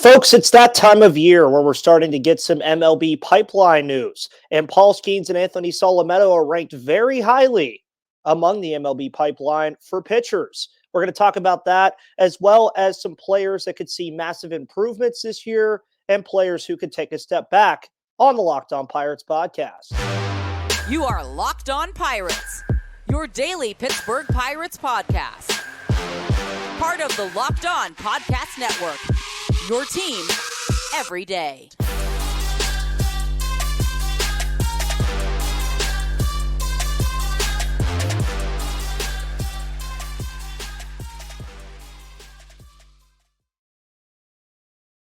Folks, it's that time of year where we're starting to get some MLB pipeline news, and Paul Skenes and Anthony Solometo are ranked very highly among the MLB pipeline for pitchers. We're going to talk about that as well as some players that could see massive improvements this year and players who could take a step back on the Locked On Pirates podcast. You are Locked On Pirates, your daily Pittsburgh Pirates podcast. Part of the Locked On Podcast Network. Your team every day.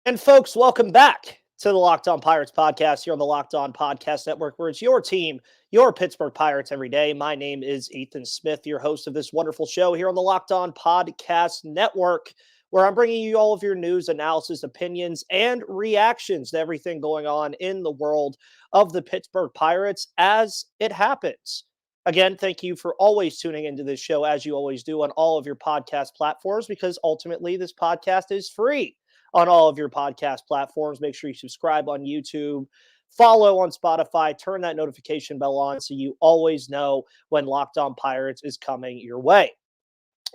And folks, welcome back to the Locked On Pirates podcast here on the Locked On Podcast Network, where it's your team, your Pittsburgh Pirates every day. My name is Ethan Smith, your host of this wonderful show here on the Locked On Podcast Network, where I'm bringing you all of your news, analysis, opinions, and reactions to everything going on in the world of the Pittsburgh Pirates as it happens. Again, thank you for always tuning into this show, as you always do on all of your podcast platforms, because ultimately this podcast is free on all of your podcast platforms. Make sure you subscribe on YouTube, follow on Spotify, turn that notification bell on so you always know when Locked On Pirates is coming your way.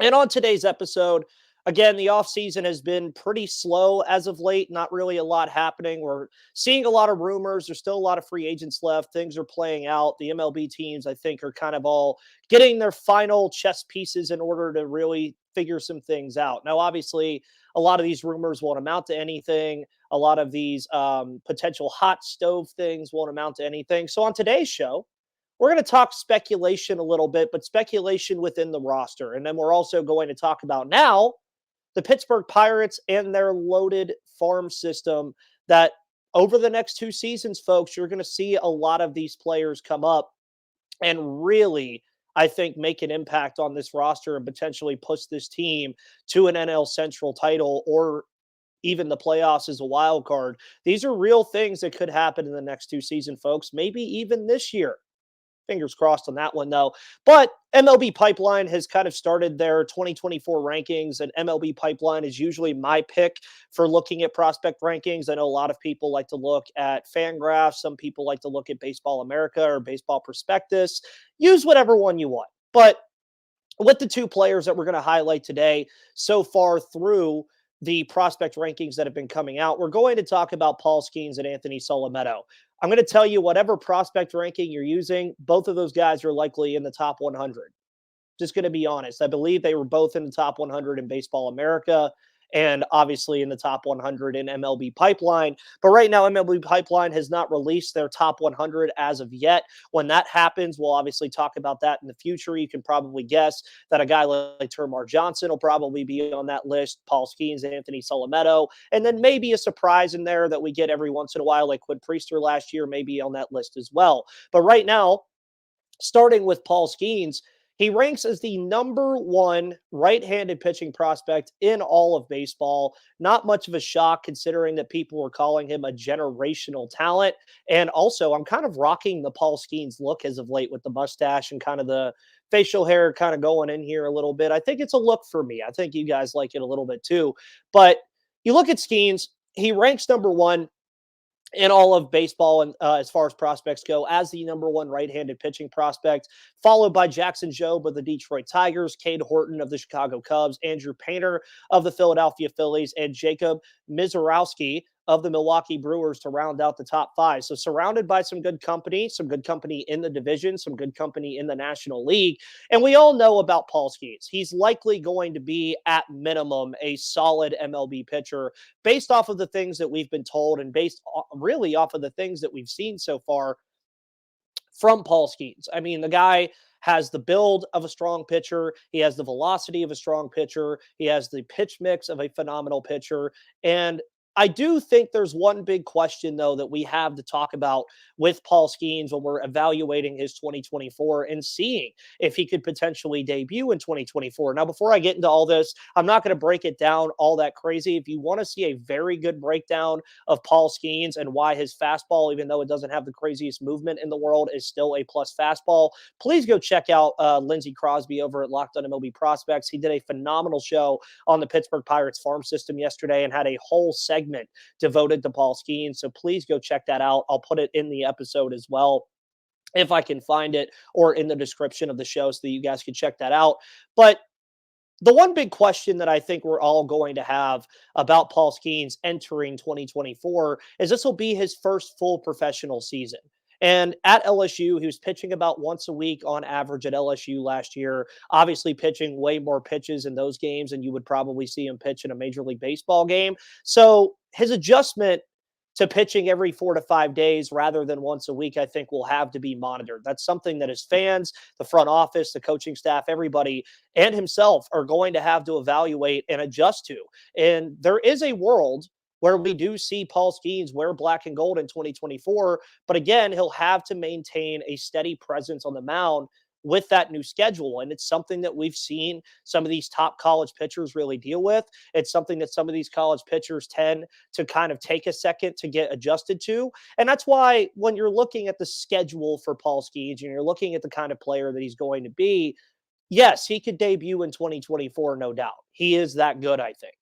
And on today's episode, again, the offseason has been pretty slow as of late. Not really a lot happening. We're seeing a lot of rumors. There's still a lot of free agents left. Things are playing out. The MLB teams, I think, are kind of all getting their final chess pieces in order to really figure some things out. Now, obviously, a lot of these rumors won't amount to anything. A lot of these potential hot stove things won't amount to anything. So on today's show, we're going to talk speculation a little bit, but speculation within the roster. And then we're also going to talk about now the Pittsburgh Pirates and their loaded farm system that over the next two seasons, folks, you're going to see a lot of these players come up and really, I think, make an impact on this roster and potentially push this team to an NL Central title or even the playoffs as a wild card. These are real things that could happen in the next two seasons, folks, maybe even this year. Fingers crossed on that one, though. But MLB Pipeline has kind of started their 2024 rankings, and MLB Pipeline is usually my pick for looking at prospect rankings. I know a lot of people like to look at Fangraphs. Some people like to look at Baseball America or Baseball Prospectus. Use whatever one you want. But with the two players that we're going to highlight today so far through the prospect rankings that have been coming out, we're going to talk about Paul Skenes and Anthony Solometo. I'm going to tell you whatever prospect ranking you're using, both of those guys are likely in the top 100. Just going to be honest. I believe they were both in the top 100 in Baseball America and obviously in the top 100 in MLB Pipeline. But right now, MLB Pipeline has not released their top 100 as of yet. When that happens, we'll obviously talk about that in the future. You can probably guess that a guy like Termarr Johnson will probably be on that list, Paul Skenes, Anthony Solometo, and then maybe a surprise in there that we get every once in a while, like Quinn Priester last year, maybe on that list as well. But right now, starting with Paul Skenes, he ranks as the number one right-handed pitching prospect in all of baseball. Not much of a shock considering that people were calling him a generational talent. And also, I'm kind of rocking the Paul Skenes look as of late with the mustache and kind of the facial hair kind of going in here a little bit. I think it's a look for me. I think you guys like it a little bit too. But you look at Skenes, he ranks number one in all of baseball and as far as prospects go as the number one right-handed pitching prospect, followed by Jackson Jobe of the Detroit Tigers, Cade Horton of the Chicago Cubs, Andrew Painter of the Philadelphia Phillies, and Jacob Misiorowski of the Milwaukee Brewers to round out the top five. So surrounded by some good company in the division, some good company in the National League. And we all know about Paul Skenes. He's likely going to be at minimum a solid MLB pitcher based off of the things that we've been told and based really off of the things that we've seen so far from Paul Skenes. I mean, the guy has the build of a strong pitcher. He has the velocity of a strong pitcher. He has the pitch mix of a phenomenal pitcher. And I do think there's one big question, though, that we have to talk about with Paul Skenes when we're evaluating his 2024 and seeing if he could potentially debut in 2024. Now, before I get into all this, I'm not going to break it down all that crazy. If you want to see a very good breakdown of Paul Skenes and why his fastball, even though it doesn't have the craziest movement in the world, is still a plus fastball, please go check out Lindsey Crosby over at Locked On MLB Prospects. He did a phenomenal show on the Pittsburgh Pirates farm system yesterday and had a whole segment segment devoted to Paul Skenes. So please go check that out. I'll put it in the episode as well if I can find it, or in the description of the show so that you guys can check that out. But the one big question that I think we're all going to have about Paul Skenes entering 2024 is this will be his first full professional season. And at LSU, he was pitching about once a week on average at LSU last year, obviously pitching way more pitches in those games than you would probably see him pitch in a Major League Baseball game. So his adjustment to pitching every 4 to 5 days rather than once a week, I think will have to be monitored. That's something that his fans, the front office, the coaching staff, everybody, and himself are going to have to evaluate and adjust to. And there is a world where we do see Paul Skenes wear black and gold in 2024. But again, he'll have to maintain a steady presence on the mound with that new schedule. And it's something that we've seen some of these top college pitchers really deal with. It's something that some of these college pitchers tend to kind of take a second to get adjusted to. And that's why when you're looking at the schedule for Paul Skenes and you're looking at the kind of player that he's going to be, yes, he could debut in 2024, no doubt. He is that good, I think.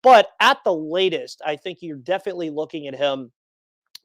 But at the latest, I think you're definitely looking at him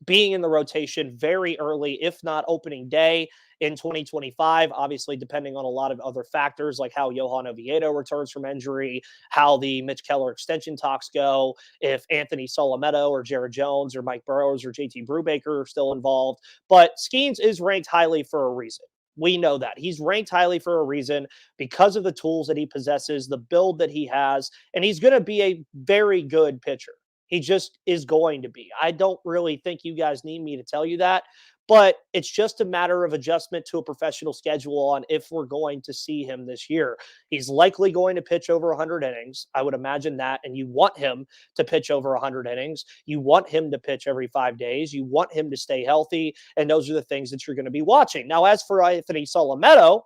being in the rotation very early, if not opening day in 2025, obviously depending on a lot of other factors like how Johan Oviedo returns from injury, how the Mitch Keller extension talks go, if Anthony Solometo or Jared Jones or Mike Burrows or JT Brubaker are still involved. But Skenes is ranked highly for a reason. We know that. He's ranked highly for a reason because of the tools that he possesses, the build that he has, and he's going to be a very good pitcher. He just is going to be. I don't really think you guys need me to tell you that, but it's just a matter of adjustment to a professional schedule on if we're going to see him this year. He's likely going to pitch over 100 innings. I would imagine that. And you want him to pitch over 100 innings. You want him to pitch every 5 days. You want him to stay healthy. And those are the things that you're going to be watching. Now, as for Anthony Solometo,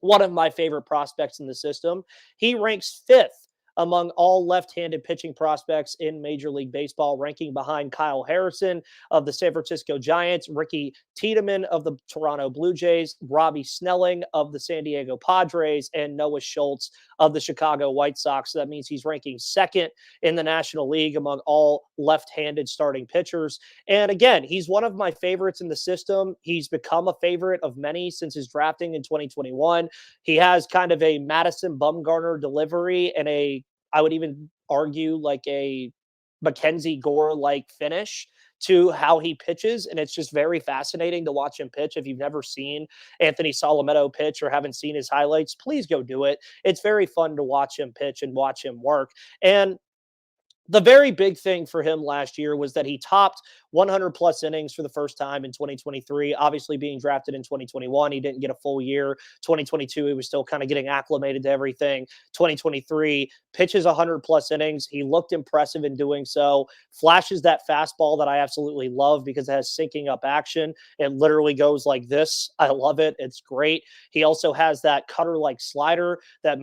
one of my favorite prospects in the system, he ranks fifth among all left-handed pitching prospects in Major League Baseball, ranking behind Kyle Harrison of the San Francisco Giants, Ricky Tiedemann of the Toronto Blue Jays, Robbie Snelling of the San Diego Padres, and Noah Schultz of the Chicago White Sox. So that means he's ranking second in the National League among all left-handed starting pitchers. And again, he's one of my favorites in the system. He's become a favorite of many since his drafting in 2021. He has kind of a Madison Bumgarner delivery and I would even argue like a Mackenzie Gore-like finish to how he pitches. And it's just very fascinating to watch him pitch. If you've never seen Anthony Solometo pitch or haven't seen his highlights, please go do it. It's very fun to watch him pitch and watch him work. And the very big thing for him last year was that he topped 100 plus innings for the first time in 2023. Obviously, being drafted in 2021, he didn't get a full year. 2022, he was still kind of getting acclimated to everything. 2023, pitches 100 plus innings. He looked impressive in doing so. Flashes that fastball that I absolutely love because it has sinking up action. It literally goes like this. I love it. It's great. He also has that cutter-like slider that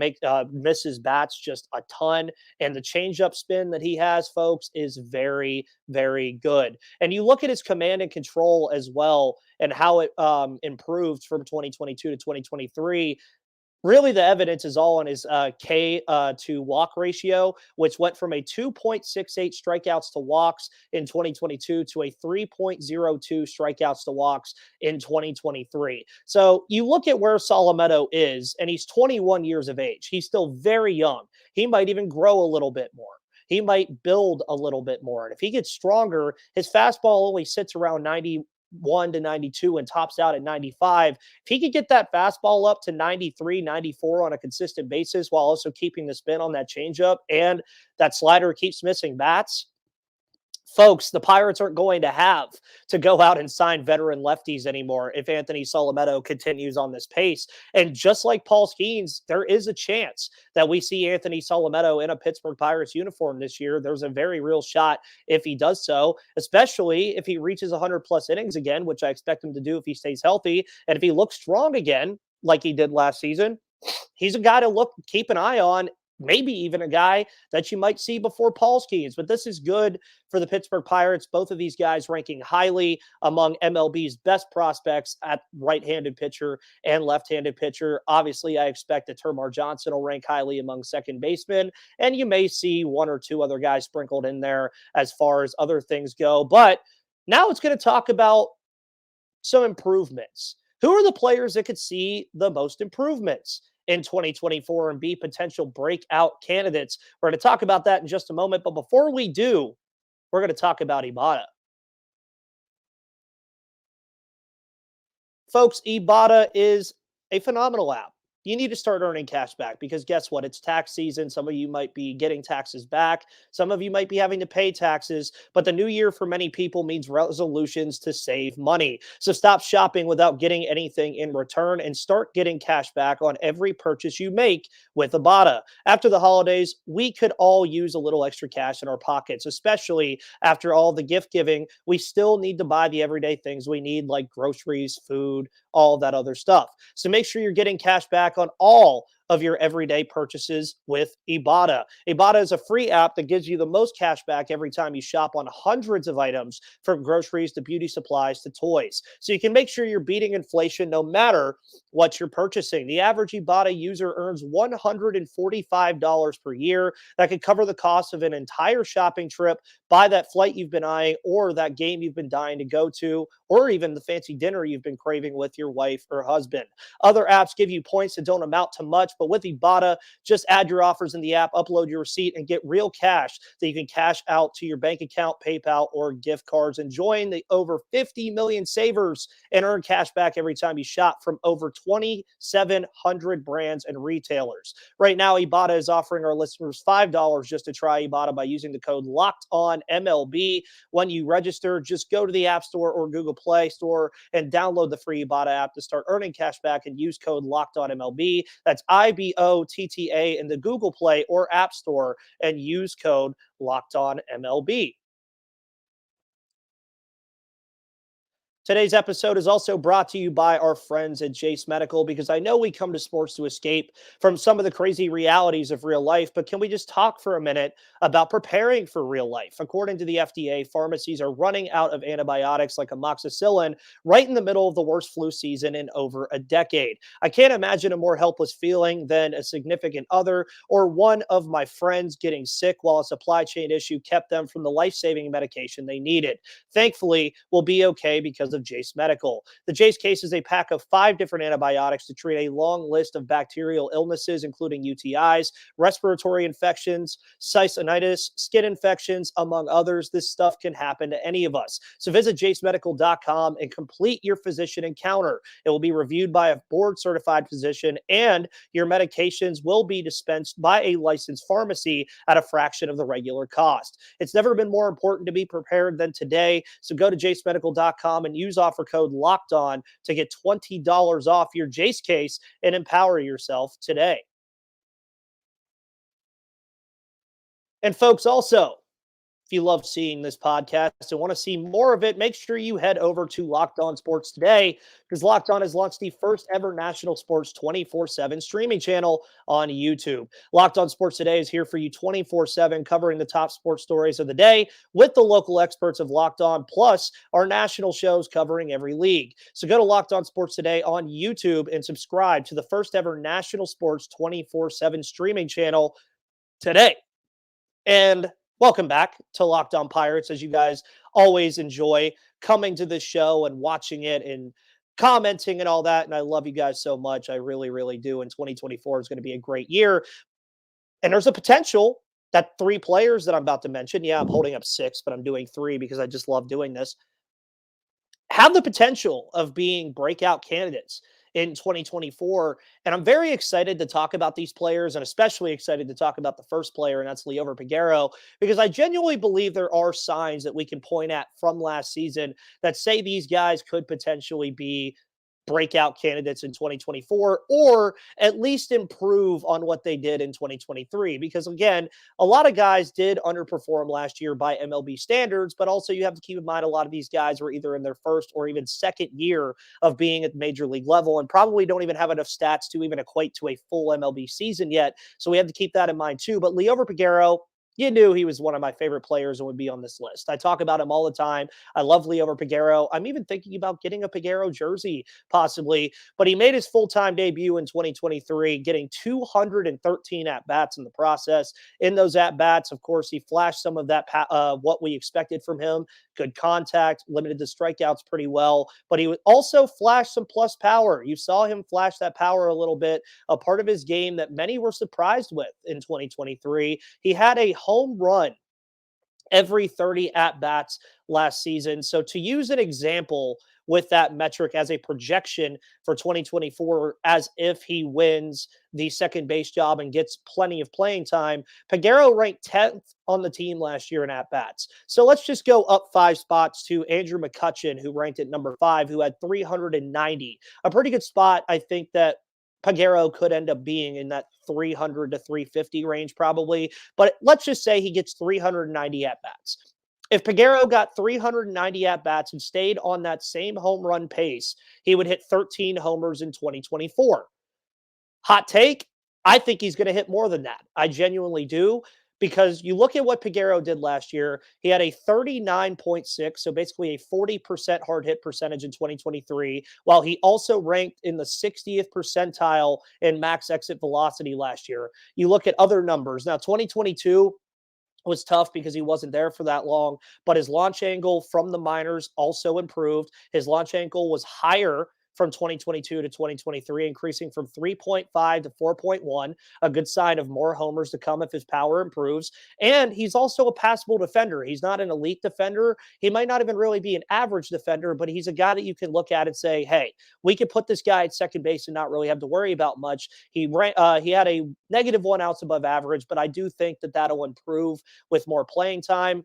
misses bats just a ton. And the changeup spin that he has, folks, is very, very good. And you look at his command and control as well and how it improved from 2022 to 2023. Really, the evidence is all on his K to walk ratio, which went from a 2.68 strikeouts to walks in 2022 to a 3.02 strikeouts to walks in 2023. So you look at where Solometo is, and he's 21 years of age. He's still very young. He might even grow a little bit more. He might build a little bit more. And if he gets stronger, his fastball only sits around 91 to 92 and tops out at 95. If he could get that fastball up to 93, 94 on a consistent basis while also keeping the spin on that changeup and that slider keeps missing bats, folks, the Pirates aren't going to have to go out and sign veteran lefties anymore if Anthony Solometo continues on this pace. And just like Paul Skenes, there is a chance that we see Anthony Solometo in a Pittsburgh Pirates uniform this year. There's a very real shot if he does so, especially if he reaches 100 plus innings again, which I expect him to do if he stays healthy. And if he looks strong again, like he did last season, he's a guy to keep an eye on maybe even a guy that you might see before Paul Skenes. But this is good for the Pittsburgh Pirates. Both of these guys ranking highly among MLB's best prospects at right-handed pitcher and left-handed pitcher. Obviously, I expect that Termar Johnson will rank highly among second basemen, and you may see one or two other guys sprinkled in there as far as other things go. But now it's going to talk about some improvements. Who are the players that could see the most improvements in 2024 and be potential breakout candidates? We're going to talk about that in just a moment. But before we do, we're going to talk about Ibotta. Folks, Ibotta is a phenomenal app. You need to start earning cash back because guess what? It's tax season. Some of you might be getting taxes back. Some of you might be having to pay taxes. But the new year for many people means resolutions to save money. So stop shopping without getting anything in return and start getting cash back on every purchase you make with Ibotta. After the holidays, we could all use a little extra cash in our pockets, especially after all the gift giving. We still need to buy the everyday things we need like groceries, food, all that other stuff. So make sure you're getting cash back on all of your everyday purchases with Ibotta. Ibotta is a free app that gives you the most cash back every time you shop on hundreds of items, from groceries to beauty supplies to toys. So you can make sure you're beating inflation no matter what you're purchasing. The average Ibotta user earns $145 per year. That could cover the cost of an entire shopping trip, buy that flight you've been eyeing, or that game you've been dying to go to, or even the fancy dinner you've been craving with your wife or husband. Other apps give you points that don't amount to much, but with Ibotta, just add your offers in the app, upload your receipt, and get real cash that you can cash out to your bank account, PayPal, or gift cards. And join the over 50 million savers and earn cash back every time you shop from over 2,700 brands and retailers. Right now, Ibotta is offering our listeners $5 just to try Ibotta by using the code LOCKEDONMLB. When you register, just go to the App Store or Google Play Store and download the free Ibotta app to start earning cash back and use code LOCKEDONMLB. That's IBOTTA in the Google Play or App Store and use code LOCKEDONMLB. Today's episode is also brought to you by our friends at Jase Medical, because I know we come to sports to escape from some of the crazy realities of real life, but can we just talk for a minute about preparing for real life? According to the FDA, pharmacies are running out of antibiotics like amoxicillin right in the middle of the worst flu season in over a decade. I can't imagine a more helpless feeling than a significant other or one of my friends getting sick while a supply chain issue kept them from the life-saving medication they needed. Thankfully, we'll be okay because of Jase Medical. The Jase case is a pack of 5 different antibiotics to treat a long list of bacterial illnesses, including UTIs, respiratory infections, cystitis, skin infections, among others. This stuff can happen to any of us. So visit jasemedical.com and complete your physician encounter. It will be reviewed by a board-certified physician, and your medications will be dispensed by a licensed pharmacy at a fraction of the regular cost. It's never been more important to be prepared than today. So go to jasemedical.com and use offer code LOCKEDON to get $20 off your Jase case and empower yourself today. And folks, also, if you love seeing this podcast and want to see more of it, make sure you head over to Locked On Sports today, because Locked On has launched the first ever national sports 24/7 streaming channel on YouTube. Locked On Sports Today is here for you 24/7, covering the top sports stories of the day with the local experts of Locked On, plus our national shows covering every league. So go to Locked On Sports Today on YouTube and subscribe to the first ever national sports 24/7 streaming channel today. And welcome back to Locked On Pirates, as you guys always enjoy coming to this show and watching it and commenting and all that. And I love you guys so much. I really, really do. And 2024 is going to be a great year. And there's a potential that 3 players that I'm about to mention, yeah, I'm holding up 6, but I'm doing 3 because I just love doing this, have the potential of being breakout candidates in 2024. And I'm very excited to talk about these players, and especially excited to talk about the first player, and that's Liover Peguero, because I genuinely believe there are signs that we can point at from last season that say these guys could potentially be breakout candidates in 2024, or at least improve on what they did in 2023. Because again, a lot of guys did underperform last year by MLB standards, but also you have to keep in mind a lot of these guys were either in their first or even second year of being at the major league level and probably don't even have enough stats to even equate to a full MLB season yet. So we have to keep that in mind too. But Liover Peguero, you knew he was one of my favorite players and would be on this list. I talk about him all the time. I love Liover Peguero. I'm even thinking about getting a Peguero jersey possibly, but he made his full-time debut in 2023, getting 213 at-bats in the process. In those at-bats, of course, he flashed some of that, what we expected from him. Good contact, limited the strikeouts pretty well, but he also flashed some plus power. You saw him flash that power a little bit, a part of his game that many were surprised with in 2023. He had a home run every 30 at-bats last season. So to use an example with that metric as a projection for 2024, as if he wins the second base job and gets plenty of playing time, Peguero ranked 10th on the team last year in at-bats. So let's just go up 5 spots to Andrew McCutchen, who ranked at number 5, who had 390. A pretty good spot, I think, that Peguero could end up being in that 300 to 350 range probably. But let's just say he gets 390 at-bats. If Peguero got 390 at-bats and stayed on that same home run pace, he would hit 13 homers in 2024. Hot take, I think he's going to hit more than that. I genuinely do, because you look at what Peguero did last year. He had a 39.6, so basically a 40% hard hit percentage in 2023, while he also ranked in the 60th percentile in max exit velocity last year. You look at other numbers. Now, 2022 was tough because he wasn't there for that long, but his launch angle from the minors also improved. His launch angle was higher from 2022 to 2023, increasing from 3.5 to 4.1, a good sign of more homers to come if his power improves. And he's also a passable defender. He's not an elite defender. He might not even really be an average defender, but he's a guy that you can look at and say, hey, we could put this guy at second base and not really have to worry about much. He had a negative 1 outs above average, but I do think that that'll improve with more playing time.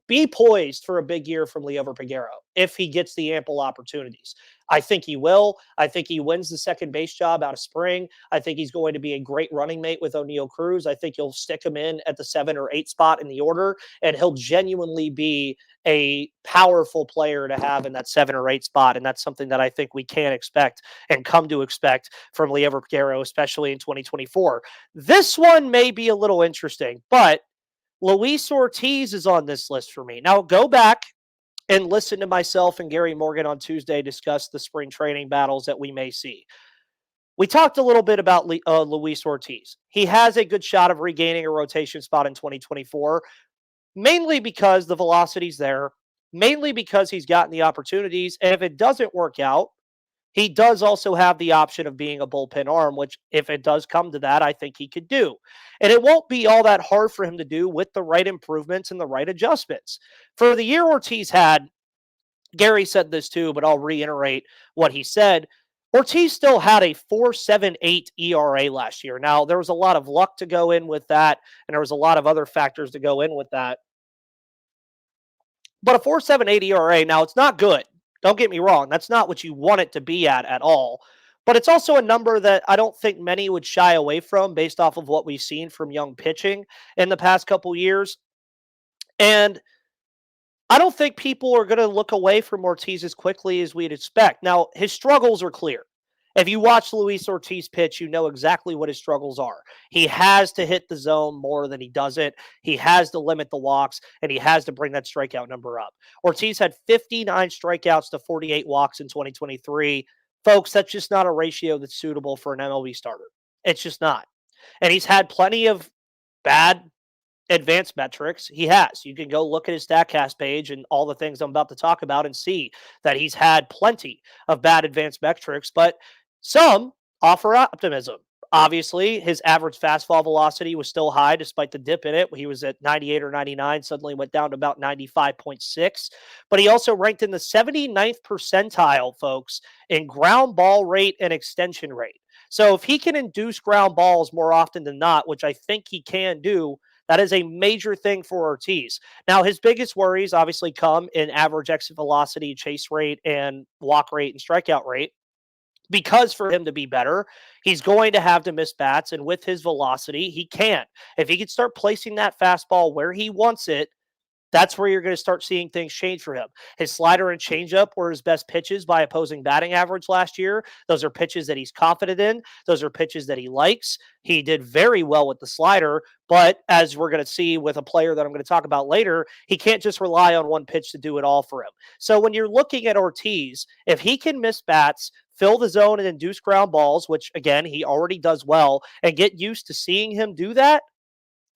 Be poised for a big year from Liover Peguero if he gets the ample opportunities. I think he will. I think he wins the second base job out of spring. I think he's going to be a great running mate with O'Neal Cruz. I think you'll stick him in at the 7 or 8 spot in the order, and he'll genuinely be a powerful player to have in that 7 or 8 spot. And that's something that I think we can expect and come to expect from Liover Peguero, especially in 2024. This one may be a little interesting, but Luis Ortiz is on this list for me. Now, go back and listen to myself and Gary Morgan on Tuesday discuss the spring training battles that we may see. We talked a little bit about Luis Ortiz. He has a good shot of regaining a rotation spot in 2024, mainly because the velocity's there, mainly because he's gotten the opportunities. And if it doesn't work out, he does also have the option of being a bullpen arm, which if it does come to that, I think he could do. And it won't be all that hard for him to do with the right improvements and the right adjustments. For the year Ortiz had, Gary said this too, but I'll reiterate what he said. Ortiz still had a 4.78 ERA last year. Now, there was a lot of luck to go in with that, and there was a lot of other factors to go in with that. But a 4.78 ERA, now it's not good. Don't get me wrong. That's not what you want it to be at all. But it's also a number that I don't think many would shy away from based off of what we've seen from young pitching in the past couple years. And I don't think people are going to look away from Ortiz as quickly as we'd expect. Now, his struggles are clear. If you watch Luis Ortiz pitch, you know exactly what his struggles are. He has to hit the zone more than he doesn't. He has to limit the walks, and he has to bring that strikeout number up. Ortiz had 59 strikeouts to 48 walks in 2023. Folks, that's just not a ratio that's suitable for an MLB starter. It's just not. And he's had plenty of bad advanced metrics. He has. You can go look at his StatCast page and all the things I'm about to talk about and see that he's had plenty of bad advanced metrics, but some offer optimism. Obviously, his average fastball velocity was still high despite the dip in it. He was at 98 or 99, suddenly went down to about 95.6. But he also ranked in the 79th percentile, folks, in ground ball rate and extension rate. So if he can induce ground balls more often than not, which I think he can do, that is a major thing for Ortiz. Now, his biggest worries obviously come in average exit velocity, chase rate, and walk rate and strikeout rate. Because for him to be better, he's going to have to miss bats. And with his velocity, he can. If he can start placing that fastball where he wants it, that's where you're going to start seeing things change for him. His slider and changeup were his best pitches by opposing batting average last year. Those are pitches that he's confident in. Those are pitches that he likes. He did very well with the slider, but as we're going to see with a player that I'm going to talk about later, he can't just rely on one pitch to do it all for him. So when you're looking at Ortiz, if he can miss bats, fill the zone and induce ground balls, which again, he already does well, and get used to seeing him do that,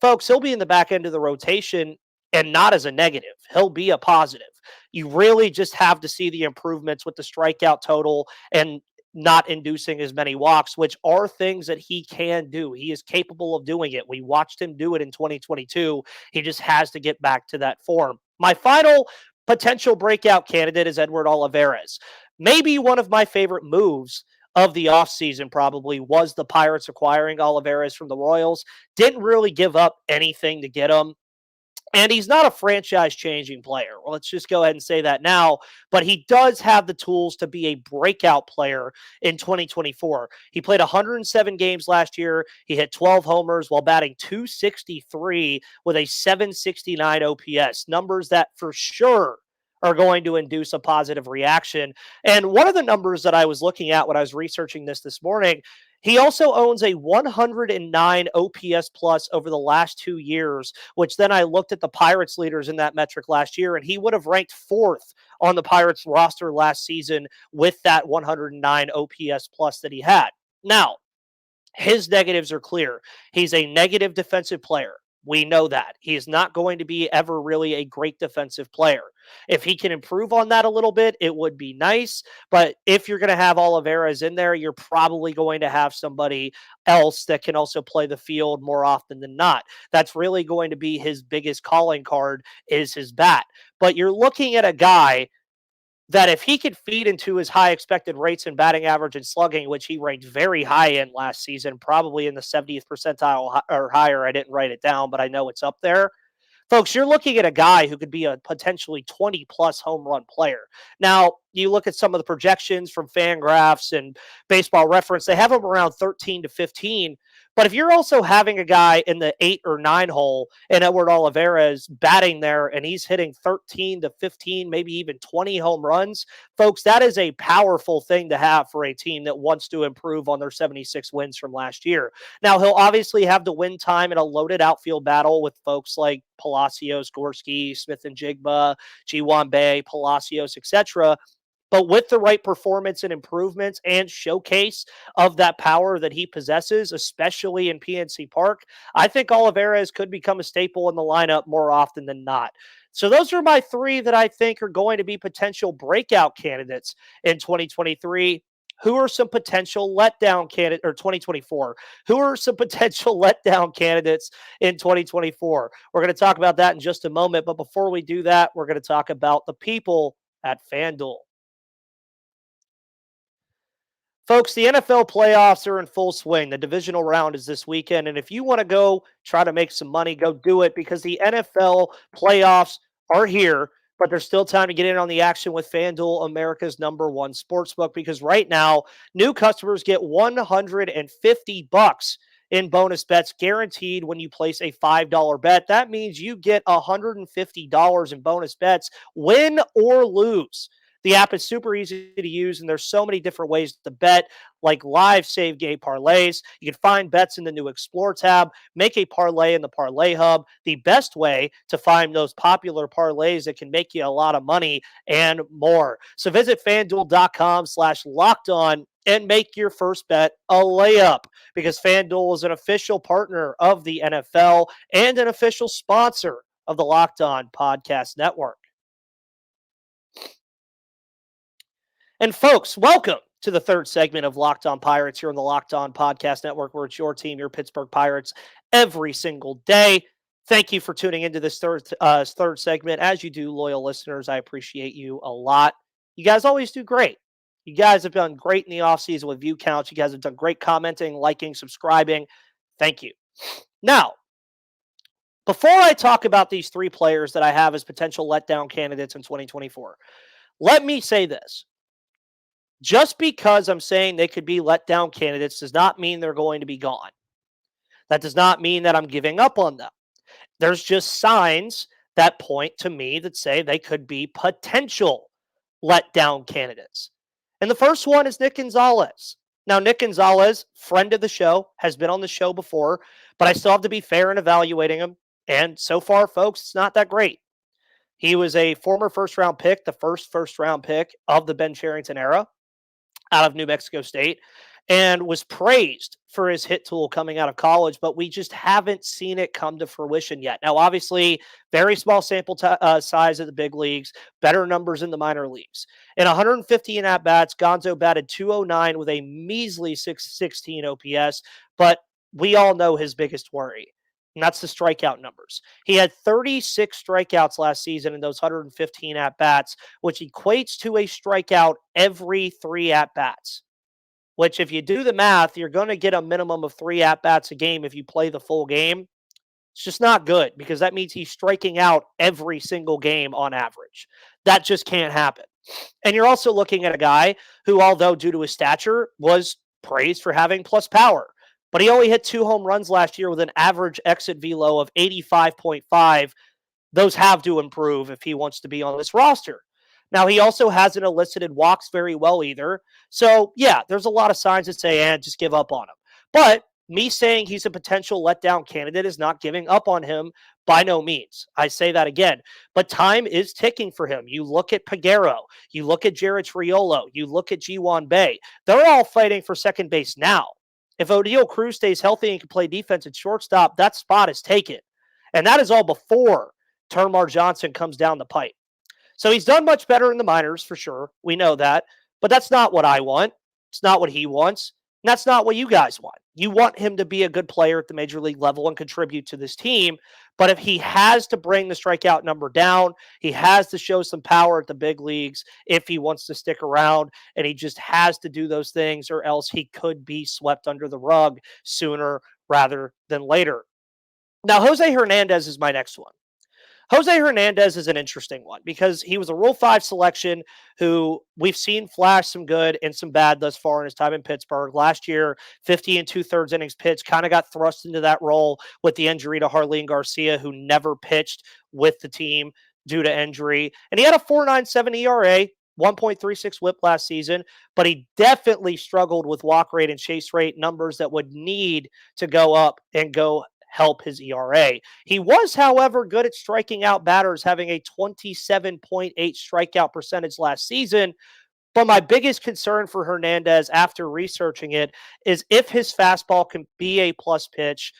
folks, he'll be in the back end of the rotation and not as a negative. He'll be a positive. You really just have to see the improvements with the strikeout total and not inducing as many walks, which are things that he can do. He is capable of doing it. We watched him do it in 2022. He just has to get back to that form. My final potential breakout candidate is Edward Olivares. Maybe one of my favorite moves of the offseason probably was the Pirates acquiring Olivares from the Royals. Didn't really give up anything to get him. And he's not a franchise-changing player. Well, let's just go ahead and say that now. But he does have the tools to be a breakout player in 2024. He played 107 games last year. He hit 12 homers while batting .263 with a .769 OPS. Numbers that for sure are going to induce a positive reaction. And one of the numbers that I was looking at when I was researching this morning, he also owns a 109 OPS plus over the last 2 years, which then I looked at the Pirates leaders in that metric last year, and he would have ranked 4th on the Pirates roster last season with that 109 OPS plus that he had. Now, his negatives are clear. He's a negative defensive player. We know that. He is not going to be ever really a great defensive player. If he can improve on that a little bit, it would be nice. But if you're going to have Olivares in there, you're probably going to have somebody else that can also play the field more often than not. That's really going to be his biggest calling card is his bat. But you're looking at a guy that if he could feed into his high expected rates in batting average and slugging, which he ranked very high in last season, probably in the 70th percentile or higher. I didn't write it down, but I know it's up there. Folks, you're looking at a guy who could be a potentially 20-plus home run player. Now, you look at some of the projections from Fangraphs and Baseball Reference, they have him around 13 to 15. But if you're also having a guy in the 8 or 9 hole and Edward Olivares batting there and he's hitting 13 to 15, maybe even 20 home runs, folks, that is a powerful thing to have for a team that wants to improve on their 76 wins from last year. Now, he'll obviously have to win time in a loaded outfield battle with folks like Palacios, Gorski, Smith and Jigba, Ji-Hwan Bae, Palacios, etc. But with the right performance and improvements and showcase of that power that he possesses, especially in PNC Park, I think Olivares could become a staple in the lineup more often than not. So those are my 3 that I think are going to be potential breakout candidates in 2023. Who are some potential letdown candidates, or 2024? Who are some potential letdown candidates in 2024? We're going to talk about that in just a moment. But before we do that, we're going to talk about the people at FanDuel. Folks, the NFL playoffs are in full swing. The divisional round is this weekend. And if you want to go try to make some money, go do it because the NFL playoffs are here, but there's still time to get in on the action with FanDuel, America's #1 sportsbook, because right now, new customers get $150 in bonus bets guaranteed when you place a $5 bet. That means you get $150 in bonus bets, win or lose. The app is super easy to use, and there's so many different ways to bet, like live save game parlays. You can find bets in the new Explore tab, make a parlay in the Parlay Hub, the best way to find those popular parlays that can make you a lot of money, and more. So visit FanDuel.com/lockedon and make your first bet a layup, because FanDuel is an official partner of the NFL and an official sponsor of the Locked On Podcast Network. And folks, welcome to the third segment of Locked On Pirates here on the Locked On Podcast Network, where it's your team, your Pittsburgh Pirates, every single day. Thank you for tuning into this third segment. As you do, loyal listeners, I appreciate you a lot. You guys always do great. You guys have done great in the offseason with view counts. You guys have done great commenting, liking, subscribing. Thank you. Now, before I talk about these 3 players that I have as potential letdown candidates in 2024, let me say this. Just because I'm saying they could be letdown candidates does not mean they're going to be gone. That does not mean that I'm giving up on them. There's just signs that point to me that say they could be potential letdown candidates. And the first one is Nick Gonzalez. Now, Nick Gonzalez, friend of the show, has been on the show before, but I still have to be fair in evaluating him. And so far, folks, it's not that great. He was a former first round pick, the first round pick of the Ben Cherington era out of New Mexico State, and was praised for his hit tool coming out of college, but we just haven't seen it come to fruition yet. Now, obviously, very small sample size at the big leagues, better numbers in the minor leagues. In 150 in at-bats, Gonzo batted 209 with a measly 616 OPS, but we all know his biggest worry, and that's the strikeout numbers. He had 36 strikeouts last season in those 115 at-bats, which equates to a strikeout every 3 at-bats. Which, if you do the math, you're going to get a minimum of 3 at-bats a game if you play the full game. It's just not good because that means he's striking out every single game on average. That just can't happen. And you're also looking at a guy who, although due to his stature, was praised for having plus power. But he only hit 2 home runs last year with an average exit velo of 85.5. Those have to improve if he wants to be on this roster. Now, he also hasn't elicited walks very well either. So, yeah, there's a lot of signs that say, just give up on him. But me saying he's a potential letdown candidate is not giving up on him by no means. I say that again. But time is ticking for him. You look at Peguero. You look at Jared Triolo. You look at Ji-Hwan Bae. They're all fighting for second base now. If Oneil Cruz stays healthy and can play defense at shortstop, that spot is taken. And that is all before Termar Johnson comes down the pipe. So he's done much better in the minors for sure. We know that. But that's not what I want. It's not what he wants. And that's not what you guys want. You want him to be a good player at the major league level and contribute to this team. But if he has to bring the strikeout number down, he has to show some power at the big leagues if he wants to stick around. And he just has to do those things, or else he could be swept under the rug sooner rather than later. Now, Jose Hernandez is my next one. Jose Hernandez is an interesting one because he was a Rule 5 selection who we've seen flash some good and some bad thus far in his time in Pittsburgh. Last year, 50 2/3 innings pitched, kind of got thrust into that role with the injury to Harleen Garcia, who never pitched with the team due to injury. And he had a 4.97 ERA, 1.36 whip last season, but he definitely struggled with walk rate and chase rate numbers that would need to go up and go help his ERA. He was, however, good at striking out batters, having a 27.8 strikeout percentage last season. But my biggest concern for Hernandez after researching it is if his fastball can be a plus pitch,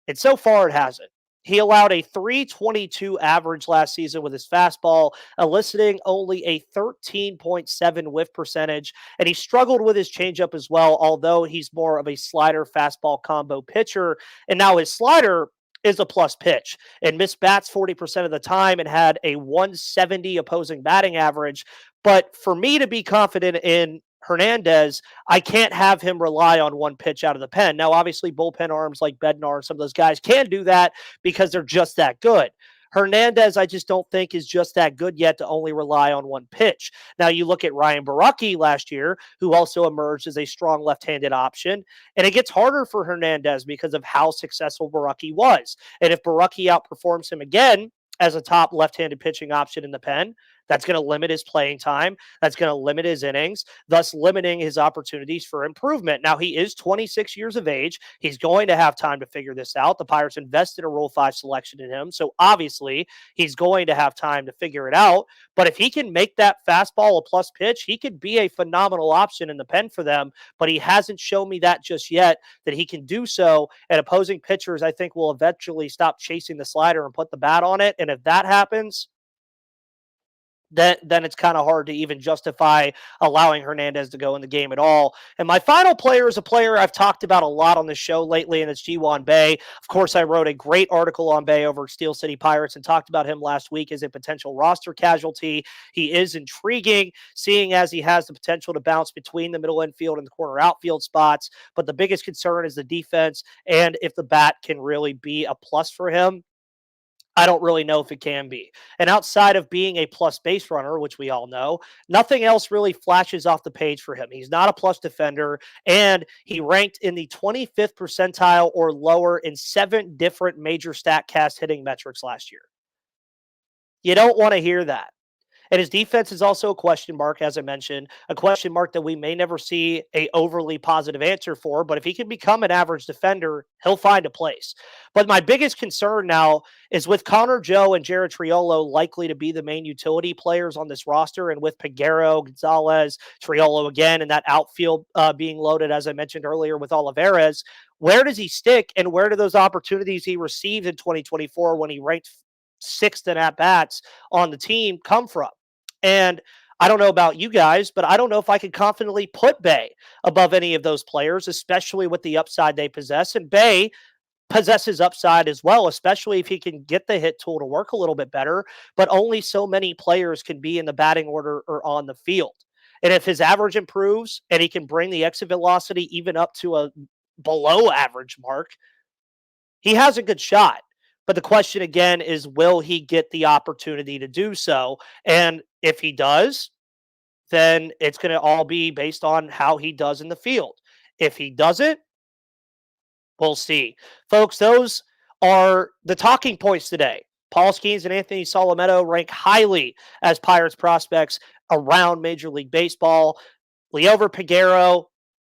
and so far it hasn't. He allowed a 322 average last season with his fastball, eliciting only a 13.7 whiff percentage. And he struggled with his changeup as well, although he's more of a slider fastball combo pitcher. And now his slider is a plus pitch and missed bats 40% of the time and had a 170 opposing batting average. But for me to be confident in Hernandez, I can't have him rely on one pitch out of the pen. Now, obviously, bullpen arms like Bednar and some of those guys can do that because they're just that good. Hernandez, I just don't think is just that good yet to only rely on one pitch. Now, you look at Ryan Baraki last year, who also emerged as a strong left-handed option, and it gets harder for Hernandez because of how successful Baraki was. And if Baraki outperforms him again as a top left-handed pitching option in the pen, that's going to limit his playing time. That's going to limit his innings, thus limiting his opportunities for improvement. Now, he is 26 years of age. He's going to have time to figure this out. The Pirates invested a Rule 5 selection in him, so obviously he's going to have time to figure it out. But if he can make that fastball a plus pitch, he could be a phenomenal option in the pen for them, but he hasn't shown me that just yet, that he can do so. And opposing pitchers, I think, will eventually stop chasing the slider and put the bat on it. And if that happens, then it's kind of hard to even justify allowing Hernandez to go in the game at all. And my final player is a player I've talked about a lot on the show lately, and it's Ji-Hwan Bae. Of course, I wrote a great article on Bae over at Steel City Pirates and talked about him last week as a potential roster casualty. He is intriguing, seeing as he has the potential to bounce between the middle infield and the corner outfield spots. But the biggest concern is the defense and if the bat can really be a plus for him. I don't really know if it can be. And outside of being a plus base runner, which we all know, nothing else really flashes off the page for him. He's not a plus defender, and he ranked in the 25th percentile or lower in 7 different major StatCast hitting metrics last year. You don't want to hear that. And his defense is also a question mark, as I mentioned, a question mark that we may never see a overly positive answer for. But if he can become an average defender, he'll find a place. But my biggest concern now is with Connor Joe and Jared Triolo likely to be the main utility players on this roster, and with Peguero, Gonzalez, Triolo again, and that outfield being loaded, as I mentioned earlier, with Olivares. Where does he stick, and where do those opportunities he received in 2024 when he ranked sixth in at bats on the team come from? And I don't know about you guys, but I don't know if I could confidently put Bay above any of those players, especially with the upside they possess. And Bay possesses upside as well, especially if he can get the hit tool to work a little bit better. But only so many players can be in the batting order or on the field. And if his average improves and he can bring the exit velocity even up to a below average mark, he has a good shot. But the question again is, will he get the opportunity to do so? And if he does, then it's going to all be based on how he does in the field. If he doesn't, we'll see. Folks, those are the talking points today. Paul Skenes and Anthony Solometo rank highly as Pirates prospects around Major League Baseball. Leover Peguero,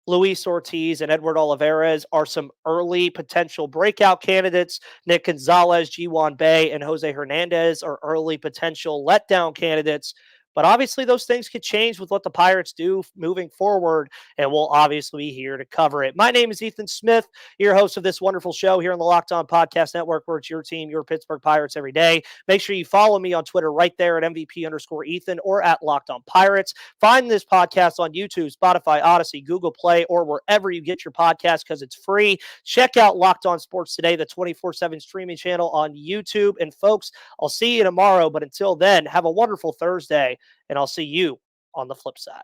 Luis Ortiz, and Edward Olivares are some early potential breakout candidates. Nick Gonzalez, G1 Bay, and Jose Hernandez are early potential letdown candidates. But obviously, those things could change with what the Pirates do moving forward, and we'll obviously be here to cover it. My name is Ethan Smith, your host of this wonderful show here on the Locked On Podcast Network, where it's your team, your Pittsburgh Pirates every day. Make sure you follow me on Twitter right there at MVP_Ethan or at Locked On Pirates. Find this podcast on YouTube, Spotify, Odyssey, Google Play, or wherever you get your podcast because it's free. Check out Locked On Sports Today, the 24/7 streaming channel on YouTube. And folks, I'll see you tomorrow. But until then, have a wonderful Thursday, and I'll see you on the flip side.